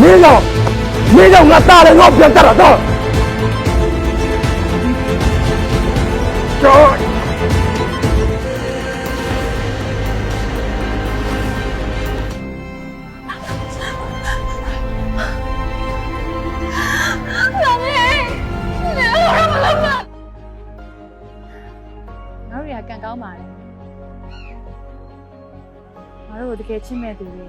မင်းကြောင့်ငါတားတယ်ငါ့ကိုပြန်တတ်တာတော့ကျော် ငါတို့ရကန်ကောင်းပါလေငါတို့ကိုတကယ်ချစ်မဲ့သူတွေ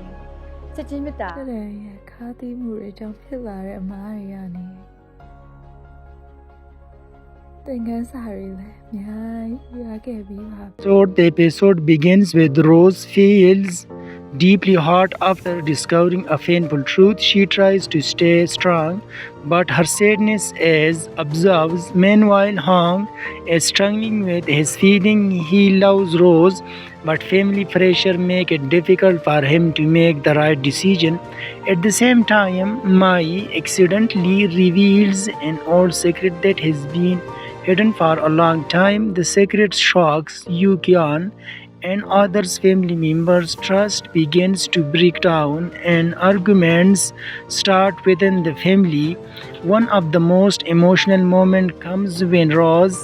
ချက်ချင်းမြတ်တာ တဲ့ရဲ့ခါးသီးမှုတွေကြောင့်ဖြစ်လာတဲ့အမားတွေကနေသင်ခန်းစာတွေလည်းအများကြီးရခဲ့ပြီးပါ So the episode begins with Rose feels deeply hurt after discovering a painful truth. She tries to stay strong, but her sadness is observes. Meanwhile, Hong is struggling with his feeling. He loves Rose, but family pressure make it difficult for him to make the right decision. At the same time, Mai accidentally reveals an old secret that has been hidden for a long time. The secret shocks Yu Qian and others family members. Trust begins to break down and arguments start within the family. One of the most emotional moments comes when Rose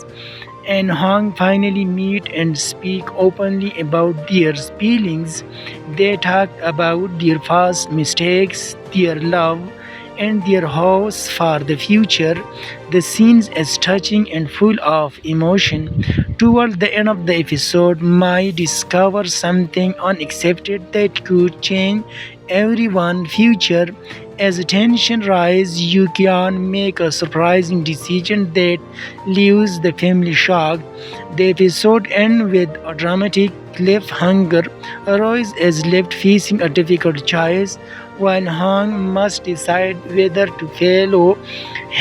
and Hong finally meet and speak openly about their feelings. They talk about their past mistakes, their love, and their hopes for the future. The scene is touching and full of emotion. Toward the end of the episode, Mai discovers something unaccepted that could change everyone's future. As tension rises, Yu Qian make a surprising decision that leaves the family shocked. The episode ends with a dramatic cliffhanger. Royce is left facing a difficult choice, while Hong must decide whether to follow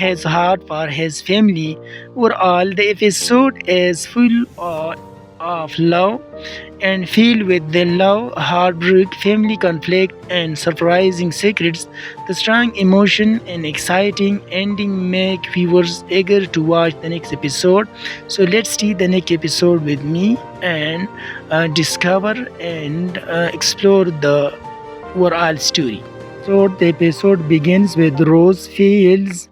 his heart for his family. Overall, the episode is full of love and filled with the love, heartbreak, family conflict, and surprising secrets. The strong emotion and exciting ending make viewers eager to watch the next episode. So let's see the next episode with me and discover and explore the overall story. So the episode begins with Rose feels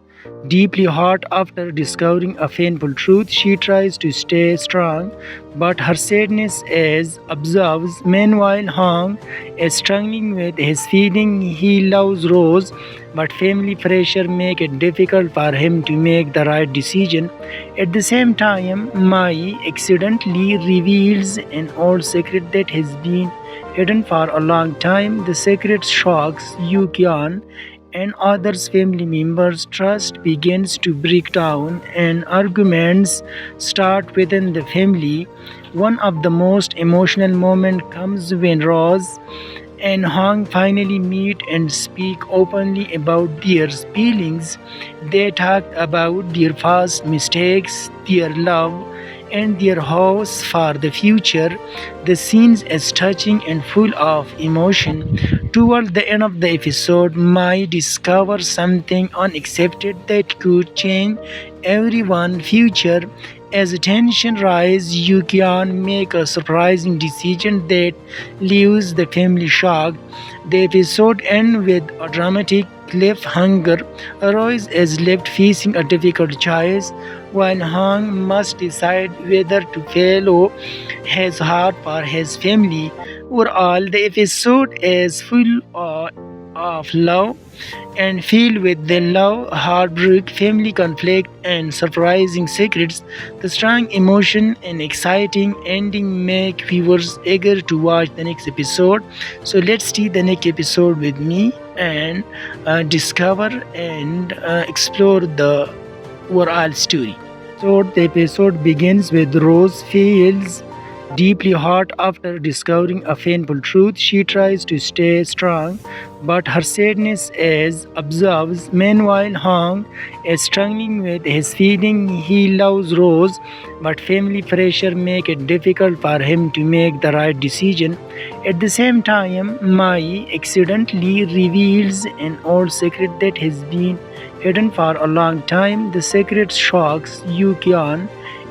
deeply hurt after discovering a painful truth. She tries to stay strong, but her sadness is observes. Meanwhile, Hong is struggling with his feeling. He loves Rose, but family pressure make it difficult for him to make the right decision. At the same time, Mai accidentally reveals an old secret that has been hidden for a long time. The secret shocks Yu Qian and others family members. Trust begins to break down and arguments start within the family. One of the most emotional moments comes when Rose and Hong finally meet and speak openly about their feelings. They talk about their past mistakes, their love, and their hopes for the future. The scene is touching and full of emotion. Toward the end of the episode, Mai discovers something unaccepted that could change everyone's future. As tension rises, Yu Qian make a surprising decision that leaves the family shocked. The episode ends with a dramatic cliffhanger. Royce is left facing a difficult choice, while Hong must decide whether to follow his heart for his family. Overall, the episode is full of love and filled with the love, heartbreak, family conflict, and surprising secrets. The strong emotion and exciting ending make viewers eager to watch the next episode. So let's see the next episode with me and discover and explore the overall story. So the episode begins with Rose feels deeply hurt after discovering a painful truth. She tries to stay strong, but her sadness is observes. Meanwhile, Hong is struggling with his feeling. He loves Rose, but family pressure make it difficult for him to make the right decision. At the same time, Mai accidentally reveals an old secret that has been hidden for a long time. The secret shocks Yu Qian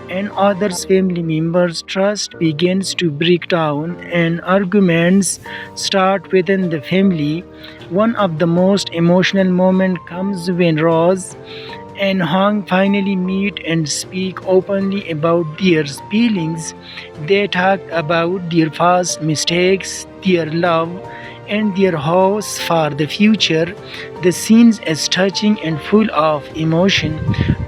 and others family members trust begins to break down and arguments start within the family. One of the most emotional moments comes when Rose and Hong finally meet and speak openly about their feelings. They talk about their past mistakes, their love, and their hopes for the future. The scene is touching and full of emotion.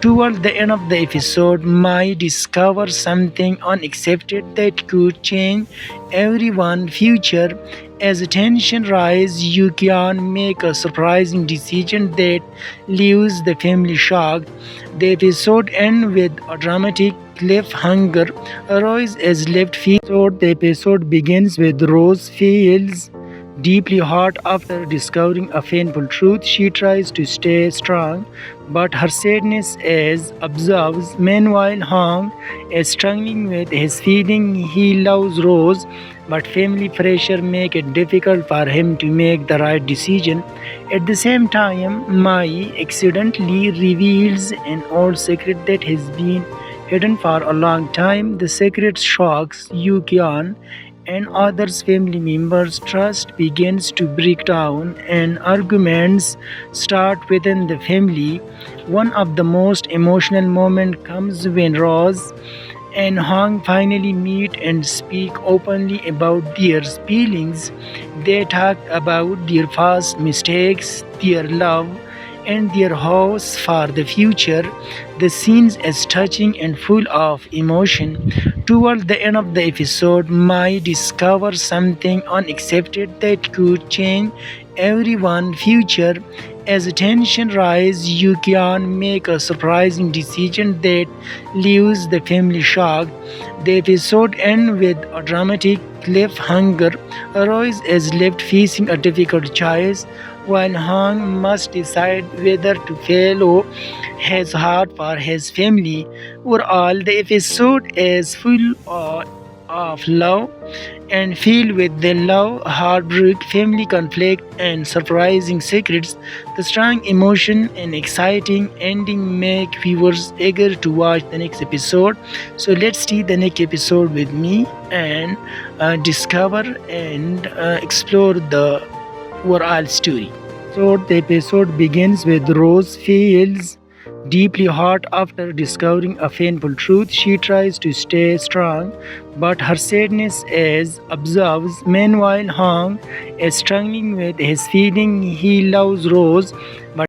Toward the end of the episode, Mai discovers something unaccepted that could change everyone's future. As tension rises, Yukian make a surprising decision that leaves the family shocked. The episode ends with a dramatic cliffhanger. Rose is left feeling. The episode begins with Rose feels deeply hurt after discovering a painful truth. She tries to stay strong, but her sadness is absorbed. Meanwhile, Hong is struggling with his feeling. He loves Rose, but family pressure make it difficult for him to make the right decision. At the same time, Mai accidentally reveals an old secret that has been hidden for a long time. The secret shocks Yukian and others family members trust begins to break down and arguments start within the family. One of the most emotional moments comes when Rose and Hong finally meet and speak openly about their feelings. They talk about their past mistakes, their love, and their hopes for the future. The scene is touching and full of emotion. Toward the end of the episode, Mai discovers something unaccepted that could change everyone's future. As tension rises, Yukian make a surprising decision that leaves the family shocked. The episode ends with a dramatic cliffhanger. Royce is left facing a difficult choice, while Hong must decide whether to follow his heart for his family. Overall, the episode is full of love and filled with the love, heartbreak, family conflict, and surprising secrets. The strong emotion and exciting ending make viewers eager to watch the next episode. So let's see the next episode with me and discover and explore the overall story. So the episode begins with Rose feels deeply hurt after discovering a painful truth. She tries to stay strong, but her sadness is absorbed. Meanwhile, Hong is struggling with his feeling. He loves Rose, but